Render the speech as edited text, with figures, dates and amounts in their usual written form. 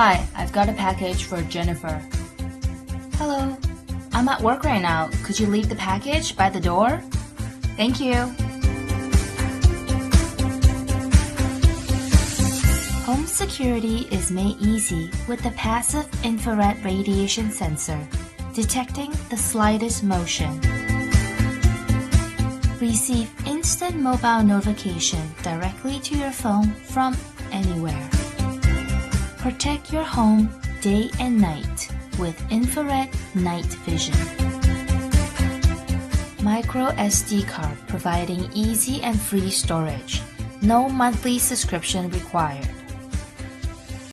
Hi, I've got a package for Jennifer. Hello, I'm at work right now. Could you leave the package by the door? Thank you. Home security is made easy with the passive infrared radiation sensor, detecting the slightest motion. Receive instant mobile notification directly to your phone from anywhere. Protect your home day and night with infrared night vision. Micro SD card providing easy and free storage. No monthly subscription required.